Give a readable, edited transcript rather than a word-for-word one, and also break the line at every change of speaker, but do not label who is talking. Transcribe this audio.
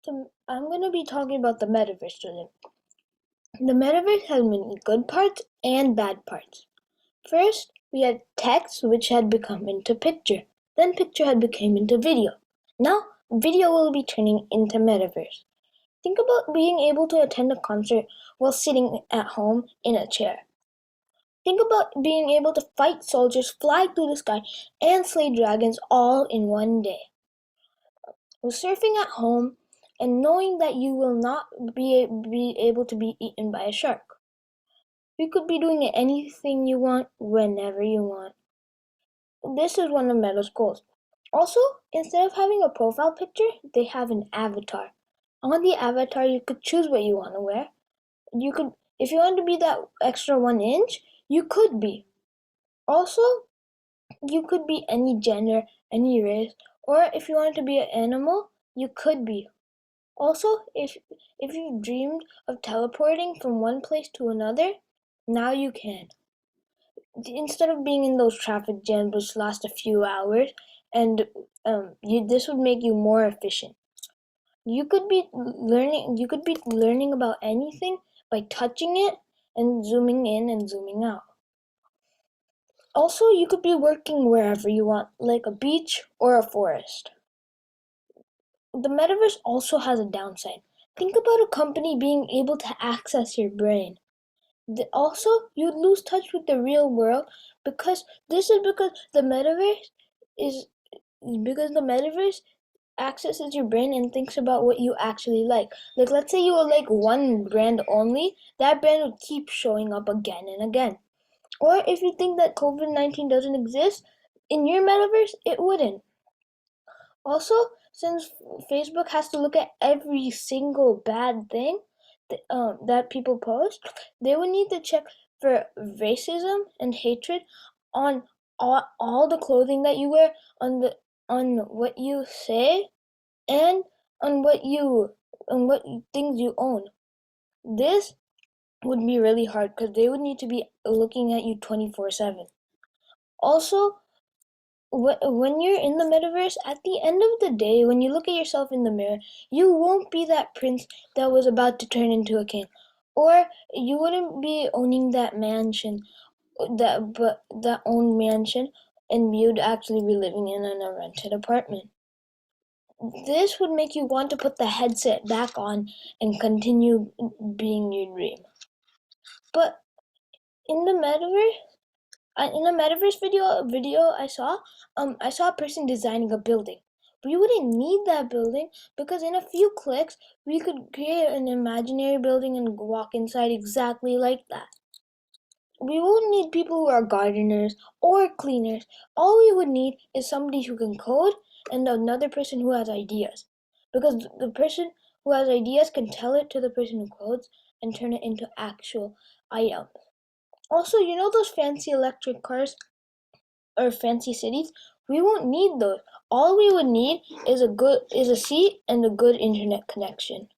So I'm going to be talking about the metaverse today. The metaverse has many good parts and bad parts. First, we had text, which had become into picture. Then picture had become into video. Now, video will be turning into metaverse. Think about being able to attend a concert while sitting at home in a chair. Think about being able to fight soldiers, fly through the sky, and slay dragons all in one day. Surfing at home and knowing that you will not be able to be eaten by a shark. You could be doing anything you want whenever you want. This is one of Meta's goals. Also, instead of having a profile picture, they have an avatar. On the avatar, you could choose what you want to wear. You could, if you want to be that extra 1 inch, you could be. Also, you could be any gender, any race, or if you wanted to be an animal, you could be. Also, if you dreamed of teleporting from one place to another, now you can. Instead of being in those traffic jams which last a few hours, and this would make you more efficient. You could be learning. You could be learning about anything by touching it and zooming in and zooming out. Also, you could be working wherever you want, like a beach or a forest. The metaverse also has a downside. Think about a company being able to access your brain. Also, you'd lose touch with the real world because the metaverse is because the metaverse accesses your brain and thinks about what you actually like. Like, let's say you like one brand only, that brand would keep showing up again and again. Or if you think that COVID-19 doesn't exist, in your metaverse, it wouldn't. Also, since Facebook has to look at every single bad thing that people post, they would need to check for racism and hatred on all the clothing that you wear, on what you say, and on what things you own. This would be really hard because they would need to be looking at you 24/7. Also, when you're in the metaverse, at the end of the day, when you look at yourself in the mirror, you won't be that prince that was about to turn into a king, or you wouldn't be owning that mansion, that owned mansion, and you'd actually be living in a rented apartment. This would make you want to put the headset back on and continue being your dream. But in the metaverse, in a metaverse video I saw a person designing a building. We wouldn't need that building because in a few clicks we could create an imaginary building and walk inside exactly like that. We won't need people who are gardeners or cleaners. All we would need is somebody who can code and another person who has ideas. Because the person who has ideas can tell it to the person who codes and turn it into actual items. Also, you know those fancy electric cars or fancy cities? We won't need those. All we would need is a seat and a good internet connection.